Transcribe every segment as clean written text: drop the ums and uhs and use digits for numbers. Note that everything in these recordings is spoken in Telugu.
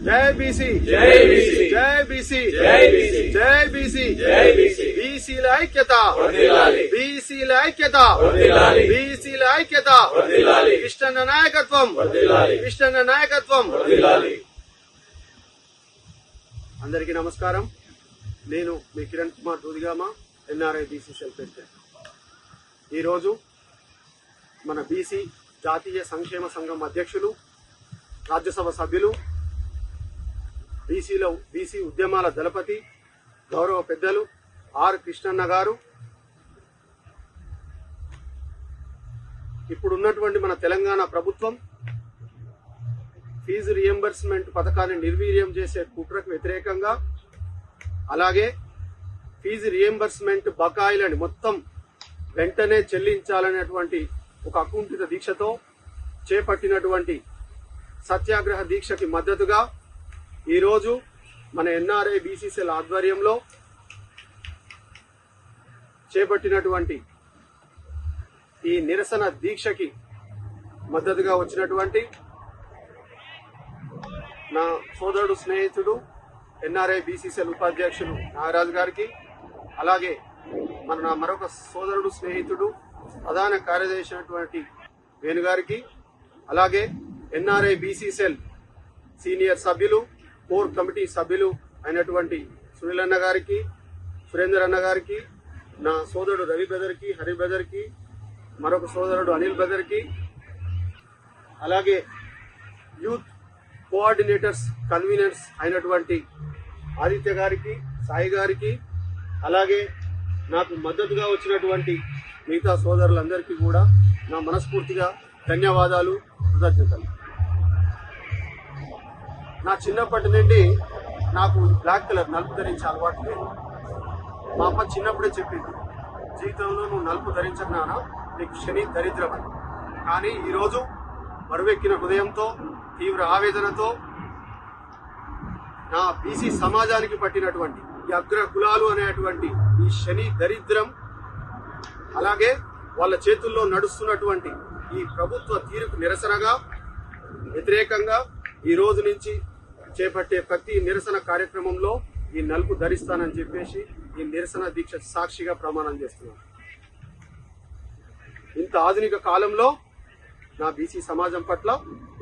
జై బీసీ, జై బీసీ, జై బీసీ, జై బీసీ, జై బీసీ, జై బీసీ. బీసీల ఐక్యత, వర్ధిల్లాలి, బీసీల ఐక్యత, వర్ధిల్లాలి, బీసీల ఐక్యత, వర్ధిల్లాలి. కృష్ణన్న నాయకత్వం, వర్ధిల్లాలి, కృష్ణన్న నాయకత్వం. వర్ధిల్లాలి. అందరికీ నమస్కారం. నేను మీ Kiran Kumar Dudigama, NRI BCCL president. ఈరోజు మన బీసీ జాతీయ సంక్షేమ సంఘం అధ్యక్షులు, రాజ్యసభ సభ్యులు, బీసీ ఉద్యమాల దళపతి, గౌరవ పెద్దలు ఆర్ కృష్ణన్న గారు ఇప్పుడున్నటువంటి మన తెలంగాణ ప్రభుత్వం ఫీజు రియంబర్స్మెంట్ పథకాన్ని నిర్వీర్యం చేసే కుట్రకు వ్యతిరేకంగా, అలాగే ఫీజు రియంబర్స్మెంట్ బకాయిలని మొత్తం వెంటనే చెల్లించాలనేటువంటి ఒక అకుంఠిత దీక్షతో చేపట్టినటువంటి సత్యాగ్రహ దీక్షకి మద్దతుగా ఈరోజు మన ఎన్ఆర్ఐ బీసీసీఎల్ ఆధ్వర్యంలో చేపట్టినటువంటి ఈ నిరసన దీక్షకి మద్దతుగా వచ్చినటువంటి నా సోదరుడు, స్నేహితుడు, ఎన్ఆర్ఐ బీసీసీఎల్ ఉపాధ్యక్షులు నాగరాజు గారికి, అలాగే నా మరొక సోదరుడు, స్నేహితుడు, ప్రధాన కార్యదర్శి అయినటువంటి వేణుగారికి, అలాగే ఎన్ఆర్ఐ బీసీసీఎల్ సీనియర్ సభ్యులు, కోర్ కమిటీ సభ్యులు అయినటువంటి సునీల్ అన్న గారికి, సురేందర్ అన్న గారికి, నా సోదరుడు రవి బ్రదర్కి, హరి బ్రదర్కి, మరొక సోదరుడు అనిల్ బ్రదర్కి, అలాగే యూత్ కోఆర్డినేటర్స్, కన్వీనర్స్ అయినటువంటి ఆదిత్య గారికి, సాయి గారికి, అలాగే నాకు మద్దతుగా వచ్చినటువంటి మిగతా సోదరులందరికీ కూడా నా మనస్ఫూర్తిగా ధన్యవాదాలు, కృతజ్ఞతలు. నా చిన్నప్పటి నుండి నాకు బ్లాక్ కలర్ నలుపు ధరించే అలవాటు లేదు. మా అమ్మ చిన్నప్పుడే చెప్పింది, జీవితంలో నువ్వు నలుపు ధరించకున్నానా నీకు శని దరిద్రం అని. కానీ ఈరోజు మరువెక్కిన హృదయంతో, తీవ్ర ఆవేదనతో నా బీసీ సమాజానికి పట్టినటువంటి ఈ అగ్ర కులాలు అనేటువంటి ఈ శని దరిద్రం, అలాగే వాళ్ళ చేతుల్లో నడుస్తున్నటువంటి ఈ ప్రభుత్వ తీరుకు నిరసనగా, వ్యతిరేకంగా ఈ రోజు నుంచి చేపట్టే ప్రతి నిరసన కార్యక్రమంలో ఈ నలుపు ధరిస్తానని చెప్పేసి ఈ నిరసన దీక్ష సాక్షిగా ప్రమాణం చేస్తున్నాను. ఇంత ఆధునిక కాలంలో నా బీసీ సమాజం పట్ల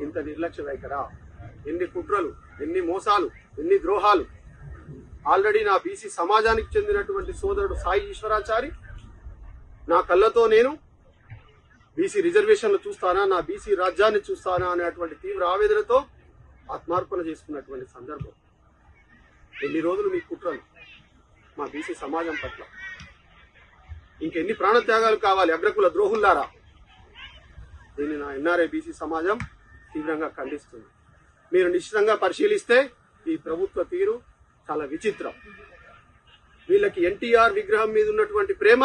ఇంత నిర్లక్ష్య వైఖరా? ఎన్ని కుట్రలు, ఎన్ని మోసాలు, ఎన్ని ద్రోహాలు! ఆల్రెడీ నా బీసీ సమాజానికి చెందినటువంటి సోదరుడు సాయి ఈశ్వరాచారి నా కళ్ళతో నేను బీసీ రిజర్వేషన్లు చూస్తానా, నా బీసీ రాజ్యాన్ని చూస్తానా అనేటువంటి తీవ్ర ఆవేదనతో ఆత్మార్పణ చేసుకున్నటువంటి సందర్భం. ఎన్ని రోజులు మీ కుట్రలు మా బీసీ సమాజం పట్ల? ఇంకెన్ని ప్రాణత్యాగాలు కావాలి అగ్రకుల ద్రోహుల్లారా? దీన్ని నా ఎన్ఆర్ఐ బీసీ సమాజం తీవ్రంగా ఖండిస్తుంది. మీరు నిశ్చితంగా పరిశీలిస్తే ఈ ప్రభుత్వ తీరు చాలా విచిత్రం. వీళ్ళకి ఎన్టీఆర్ విగ్రహం మీద ఉన్నటువంటి ప్రేమ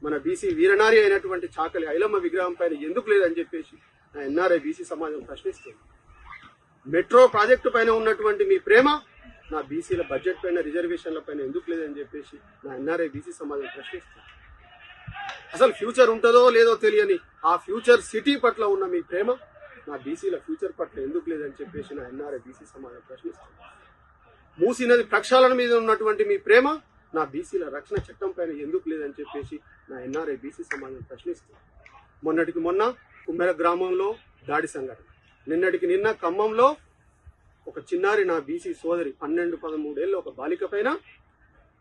మన బీసీ వీరనారి అయినటువంటి చాకలి ఐలమ్మ విగ్రహం పైన ఎందుకు లేదని చెప్పేసి నా ఎన్ఆర్ఐ బీసీ సమాజం ప్రశ్నిస్తుంది. మెట్రో ప్రాజెక్టు పైన ఉన్నటువంటి మీ ప్రేమ నా బీసీల బడ్జెట్ పైన, రిజర్వేషన్ల పైన ఎందుకు లేదని చెప్పేసి నా ఎన్ఆర్ఐ బీసీ సమాజం ప్రశ్నిస్తుంది. అసలు ఫ్యూచర్ ఉంటుందో లేదో తెలియని ఆ ఫ్యూచర్ సిటీ పట్ల ఉన్న మీ ప్రేమ నా బీసీల ఫ్యూచర్ పట్ల ఎందుకు లేదని చెప్పేసి నా ఎన్ఆర్ఐ బీసీ సమాజం ప్రశ్నిస్తుంది. మూసీ నది ప్రక్షాళన మీద ఉన్నటువంటి మీ ప్రేమ నా బీసీల రక్షణ చట్టం పైన ఎందుకు లేదని చెప్పేసి నా ఎన్ఆర్ఐ బీసీ సమాజం ప్రశ్నిస్తుంది. మొన్నటికి మొన్న కుమ్మెర గ్రామంలో దాడి సంఘటన, నిన్నటికి నిన్న ఖమ్మంలో ఒక చిన్నారి నా బీసీ సోదరి 12-13 ఏళ్ళ ఒక బాలిక పైన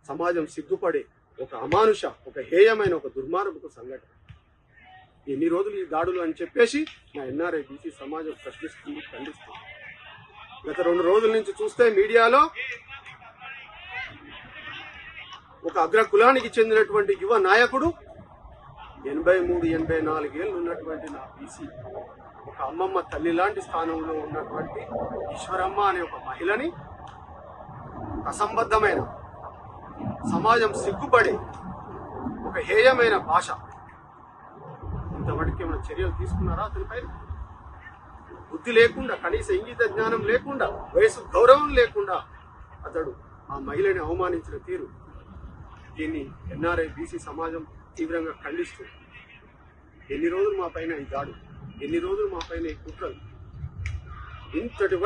సమాజం సిగ్గుపడే ఒక అమానుష, ఒక హేయమైన, ఒక దుర్మార్గపు సంఘటన. ఎన్ని రోజులు ఈ దాడులు అని చెప్పేసి నా ఎన్ఆర్ఐ బీసీ సమాజం ప్రశ్నిస్తుంది, ఖండిస్తుంది. గత 2 రోజుల నుంచి చూస్తే మీడియాలో ఒక అగ్ర కులానికి చెందినటువంటి యువ నాయకుడు 83-84 ఏళ్ళు ఉన్నటువంటి నా బీసీ, ఒక అమ్మమ్మ తల్లి లాంటి స్థానంలో ఉన్నటువంటి ఈశ్వరమ్మ అనే ఒక మహిళని అసంబద్ధమైన, సమాజం సిగ్గుపడే ఒక హేయమైన భాష, ఇంతవరకు ఏమైనా చర్యలు తీసుకున్నారా అతనిపై? బుద్ధి లేకుండా, కనీస ఇంగిత జ్ఞానం లేకుండా, వయసు గౌరవం లేకుండా అతడు ఆ మహిళని అవమానించిన తీరు, దీన్ని ఎన్ఆర్ఐ బీసీ సమాజం తీవ్రంగా ఖండిస్తుంది. ఎన్ని రోజులు మా పైన ఈ దాడు, ఎన్ని రోజులు మా పైన ఈ కుట్రలు? ఇప్పటి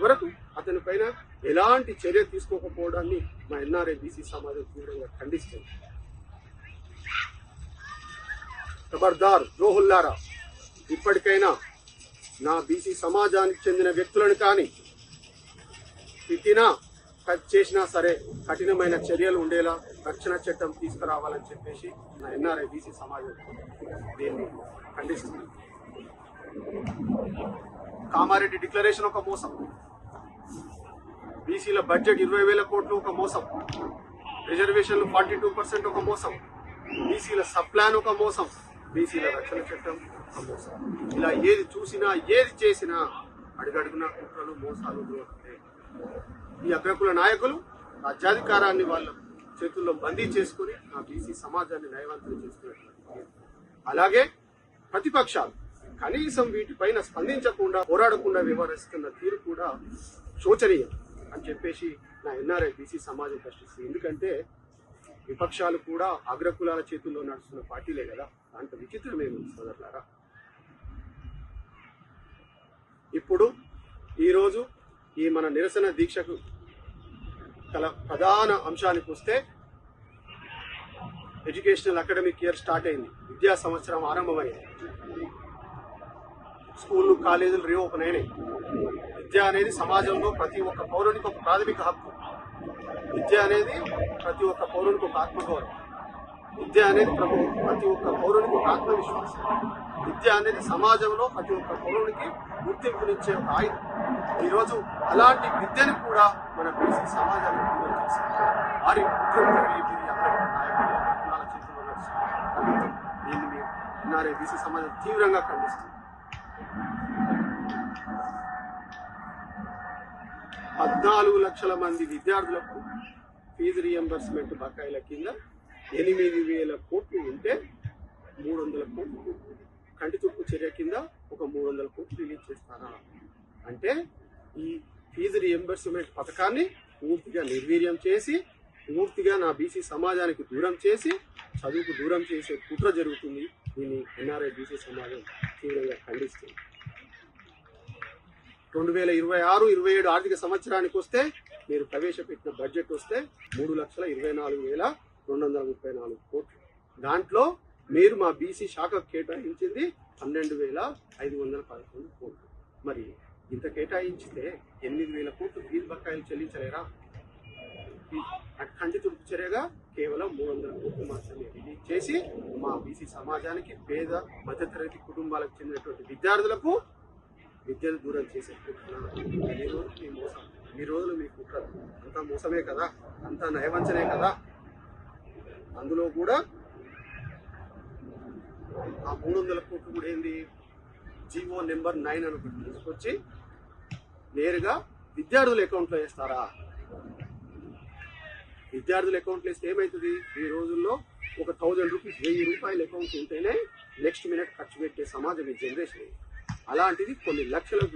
వరకు అతని పైన ఎలాంటి చర్య తీసుకోకపోవడాన్ని మా ఎన్ఆర్ఐ బీసీ సమాజం తీవ్రంగా ఖండిస్తుంది. ఖబర్దార్ ద్రోహుల్లారా, ఇప్పటికైనా నా బీసీ సమాజానికి చెందిన వ్యక్తులను కానీ తిట్టినా చేసినా సరే కఠినమైన చర్యలు ఉండేలా రక్షణ చట్టం తీసుకురావాలని చెప్పేసి నా ఎన్ఆర్ఐ బీసీ సమాజం దీన్ని ఖండిస్తుంది. కామారెడ్డి డిక్లరేషన్ ఒక మోసం, బీసీల బడ్జెట్ 20,000 కోట్లు ఒక మోసం, రిజర్వేషన్లు 42% ఒక మోసం, బీసీల సప్లాన్ ఒక మోసం, బీసీల రక్షణ చట్టం ఒక మోసం. ఇలా ఏది చూసినా ఏది చేసినా అడుగడుగునా కుట్రలు మోసాలు దొరుకుతాయి. ఈ అగ్రకుల నాయకులు రాజ్యాధికారాన్ని వాళ్ళ చేతుల్లో బందీ చేసుకుని ఆ బీసీ సమాజాన్ని నయవంతం చేసుకున్నట్టు. అలాగే ప్రతిపక్షాలు కనీసం వీటిపైన స్పందించకుండా పోరాడకుండా వ్యవహరిస్తున్న తీరు కూడా శోచనీయం అని చెప్పేసి నా ఎన్ఆర్ఐ బీసీ సమాజం ప్రశ్నిస్తుంది. ఎందుకంటే విపక్షాలు కూడా అగ్రకులాల చేతుల్లో నడుస్తున్న పార్టీలే కదా, దాంట్లో విచిత్రమేమి సోదరులారా. ఇప్పుడు ఈరోజు ఈ మన నిరసన దీక్షకు గల ప్రధాన అంశానికి వస్తే, ఎడ్యుకేషనల్ అకాడమిక్ ఇయర్ స్టార్ట్ అయింది, విద్యా సంవత్సరం ఆరంభమైంది, స్కూళ్ళు కాలేజీలు రీఓపెన్ అయినాయి. విద్య అనేది సమాజంలో ప్రతి ఒక్క పౌరునికి ఒక ప్రాథమిక హక్కు. విద్య అనేది ప్రతి ఒక్క పౌరునికి ఒక ఆత్మగౌరవం. విద్య అనేది ప్రతి ఒక్క పౌరునికి ఒక ఆత్మవిశ్వాసం. విద్య అనేది సమాజంలో ప్రతి ఒక్క పౌరునికి గుర్తింపునిచ్చే ఒక ఆయుధం. ఈరోజు అలాంటి విద్యను కూడా మన బీసీ సమాజానికి దూరం చేశారు. వారి చేతుల్లో నడుస్తుంది. దీన్ని మేము ఎన్ఆర్ఐ బీసీ సమాజం తీవ్రంగా ఖండిస్తుంది. 14 లక్షల మంది విద్యార్థులకు ఫీజు రియంబర్స్మెంట్ బకాయిల కింద 8,000 కోట్లు ఉంటే 300 కోట్లు కంటి తుప్పు చర్య కింద ఒక 300 కోట్లు రిలీజ్ చేస్తారా అంటే ఈ ఫీజు రియంబర్స్మెంట్ పథకాన్ని పూర్తిగా నిర్వీర్యం చేసి, పూర్తిగా నా బీసీ సమాజానికి దూరం చేసి, చదువుకు దూరం చేసే కుట్ర జరుగుతుంది. దీన్ని ఎన్ఆర్ఐ బీసీ సమాజం తీవ్రంగా ఖండిస్తుంది. 2026-27 ఆర్థిక సంవత్సరానికి వస్తే మీరు ప్రవేశపెట్టిన బడ్జెట్ వస్తే 3,24,234 కోట్లు. దాంట్లో మీరు మా బీసీ శాఖకు కేటాయించింది 12,511 కోట్లు. మరి ఇంత కేటాయించితే 8,000 కోట్లు ఫీజు బకాయిలు చెల్లించలేరా? కంటి తుడుపు చర్యగా కేవలం 300 కోట్లు మాత్రమే రిలీజ్ చేసి మా బీసీ సమాజానికి పేద మధ్యతరగతి కుటుంబాలకు చెందినటువంటి విద్యార్థులకు విద్యను దూరం చేసే ఈ రోజులు మీ కుట్ర అంతా మోసమే కదా, అంతా నయవంచనే కదా. అందులో కూడా ఆ 300 కోట్లు కూడా ఏంది, జీవో నెంబర్ 9 అని ఒకటి తీసుకొచ్చి నేరుగా విద్యార్థుల అకౌంట్లో వేస్తారా? విద్యార్థుల అకౌంట్లో వేస్తే ఏమవుతుంది? ఈ రోజుల్లో ఒక 1,000 రూపీస్ 1,000 రూపాయల అకౌంట్ ఉంటేనే నెక్స్ట్ మినిట్ ఖర్చు పెట్టే సమాజం ఈ జనరేషన్. అలాంటిది కొన్ని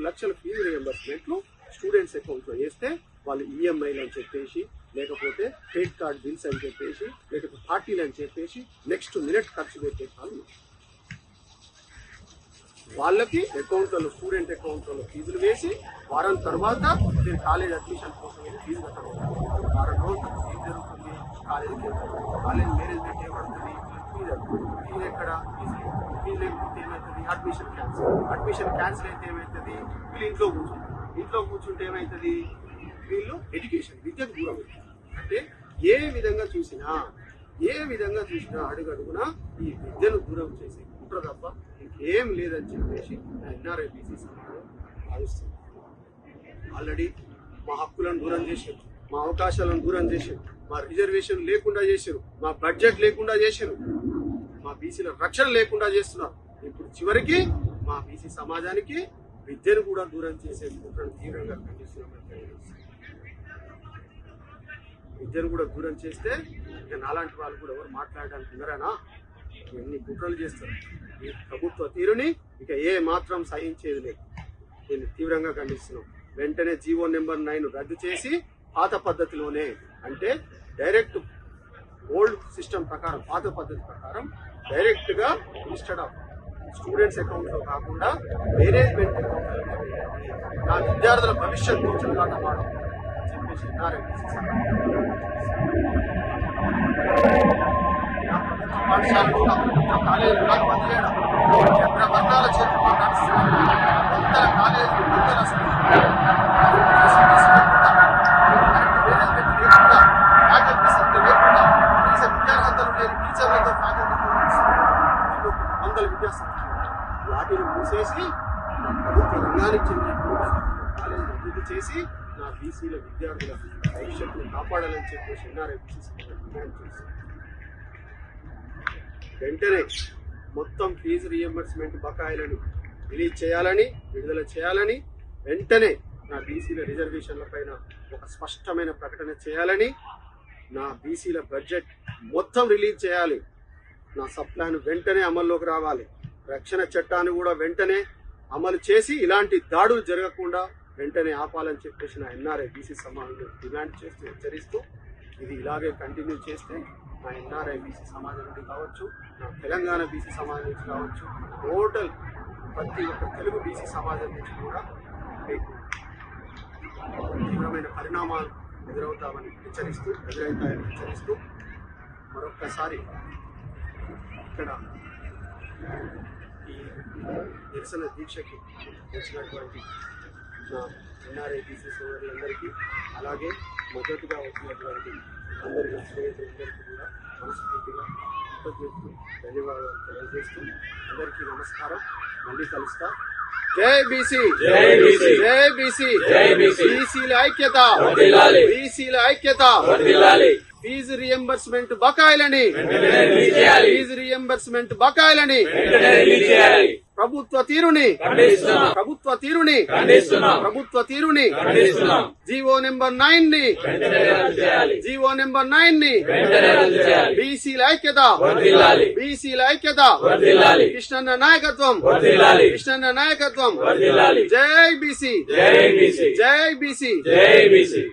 లక్షల ఫీజు రియంబర్స్మెంట్లు స్టూడెంట్స్ అకౌంట్లో వేస్తే వాళ్ళు ఈఎంఐలు అని చెప్పేసి, లేకపోతే క్రెడిట్ కార్డ్ బిల్స్ అని చెప్పేసి, లేకపోతే పార్టీలు అని చెప్పేసి నెక్స్ట్ మినిట్ ఖర్చు పెట్టే వాళ్ళు వాళ్ళకి అకౌంట్లలో స్టూడెంట్ అకౌంట్లలో ఫీజులు వేసి వారం తర్వాత నేను కాలేజ్ అడ్మిషన్ కోసం ఫీజు కట్టడం. వారం రోజులు ఫీజు జరుగుతుంది, కాలేజీకి కాలేజ్ మేనేజ్మెంట్ ఏమడుతుంది, ఫీజు ఎక్కడ, ఫీజు లేకపోతే ఏమవుతుంది, అడ్మిషన్ క్యాన్సిల్ అయితే ఏమవుతుంది, వీళ్ళు ఇంట్లో కూర్చుంటే ఏమవుతుంది, వీళ్ళు ఎడ్యుకేషన్ విద్యకు దూరం అవుతుంది. అంటే ఏ విధంగా చూసినా అడుగడుగునా ఈ విద్యను దూరం చేసే కుట్ర తప్ప ఇంకేం లేదని చెప్పేసి ఎన్ఆర్ఐ బీసీ సమాజం భావిస్తుంది. ఆల్రెడీ మా హక్కులను దూరం చేశారు, మా అవకాశాలను దూరం చేశారు, మా రిజర్వేషన్ లేకుండా చేశారు, మా బడ్జెట్ లేకుండా చేశారు, మా బీసీల రక్షణ లేకుండా చేస్తున్నారు. ఇప్పుడు చివరికి మా బీసీ సమాజానికి విద్యను కూడా దూరం చేసే కుట్రను తీవ్రంగా ఖండిస్తున్నాం. విద్యను కూడా దూరం చేస్తే ఇక నాలాంటి వాళ్ళు కూడా ఎవరు మాట్లాడడానికి ఉన్నారనా? ఎన్ని కుట్రలు చేస్తారు. ఈ ప్రభుత్వ తీరుని ఇక ఏ మాత్రం సహించేది లేదు. దీన్ని తీవ్రంగా ఖండిస్తున్నాం. వెంటనే జీవో నెంబర్ 9 రద్దు చేసి పాత పద్ధతిలోనే, అంటే డైరెక్ట్ ఓల్డ్ సిస్టమ్ ప్రకారం, పాత పద్ధతి ప్రకారం డైరెక్ట్గా ఇన్స్టెడ్ ఆఫ్ స్టూడెంట్స్ అకౌంట్ లో కాకుండా మేనేజ్మెంట్ అకౌంట్ నా విద్యార్థుల భవిష్యత్తు చెలగాటమాడు అని చెప్పేసి ఎన్ఆర్ఐబిసి పాఠశాలలు నా ప్రభుత్వ కాలేజీలు నాకు బంద్ చేయడం అగ్రవర్ణాల చేతుల్లో నడుస్తున్న వందల కాలేజీలు వందల మేనేజ్మెంట్ లేకుండా ఫ్యాకల్టీ సభ్యులు లేకుండా కనీస విద్యార్హతలు లేని టీచర్లతో ఫ్యాకల్టీతో వందల విద్యాసంస్థలు వాటిని మూసేసి ప్రభుత్వ రంగానికి చెందిన కాలేజీలు అభివృద్ధి చేసి నా బీసీల విద్యార్థుల భవిష్యత్తును కాపాడాలని చెప్పేసి ఎన్ఆర్ఐబిసి డిమాండ్ చేసి వెంటనే మొత్తం ఫీజు రియంబర్స్మెంట్ బకాయిలను రిలీజ్ చేయాలని విడుదల చేయాలని వెంటనే నా బీసీల రిజర్వేషన్ల పైన ఒక స్పష్టమైన ప్రకటన చేయాలని నా బీసీల బడ్జెట్ మొత్తం రిలీజ్ చేయాలి నా సప్లాన్ వెంటనే అమల్లోకి రావాలి రక్షణ చట్టాన్ని కూడా వెంటనే అమలు చేసి ఇలాంటి దాడులు జరగకుండా వెంటనే ఆపాలని చెప్పేసి నా ఎన్ఆర్ఐ బీసీ సమాజంలో డిమాండ్ చేస్తూ హెచ్చరిస్తూ ఇది ఇలాగే కంటిన్యూ చేస్తే నా ఎన్ఆర్ఐ బీసీ సమాజం నుండి కావచ్చు నా తెలంగాణ బీసీ సమాజం నుంచి కావచ్చు టోటల్ ప్రతి ఒక్క తెలుగు బీసీ సమాజం నుంచి కూడా మీకు తీవ్రమైన పరిణామాలు ఎదురవుతాయని హెచ్చరిస్తూ మరొక్కసారి ఇక్కడ ఈ నిరసన దీక్షకి వచ్చినటువంటి నా ఎన్ఆర్ఐ బీసీ సోదరులందరికీ అలాగే మొదటిగా వచ్చినటువంటి అందరి స్నేహితులందరికీ కూడా మనస్ఫూర్తిగా కృతజ్ఞతలు ధన్యవాదాలు తెలియజేస్తూ అందరికీ నమస్కారం మళ్ళీ కలుస్తా జై బీసీ జై బీసీ జై బీసీ జై బీసీ బీసీల ఐక్యత వర్ధిల్లాలి బీసీల ఐక్యత వర్ధిల్లాలి ఫీజు రియంబర్స్మెంట్ బకాయిలని వెంటనే రిలీజ్ చేయాలి ఫీజు రియంబర్స్మెంట్ బకాయిలని వెంటనే రిలీజ్ చేయాలి ప్రభుత్వ తీరుని ఖండిస్తున్నాం ప్రభుత్వ తీరుని ఖండిస్తున్నాం ప్రభుత్వ తీరుని ఖండిస్తున్నాం జీవో నెంబర్ 9 ని వెంటనే రద్దు చేయాలి జీవో నెంబర్ 9 ని వెంటనే రద్దు చేయాలి బీసీల ఐక్యత వర్ధిల్లాలి బీసీల ఐక్యత వర్ధిల్లాలి కృష్ణన్న నాయకత్వం వర్ధిల్లాలి కృష్ణన్న నాయకత్వం వర్ధిల్లాలి జై బీసీ జై బీసీ జై బీసీ జై బీసీ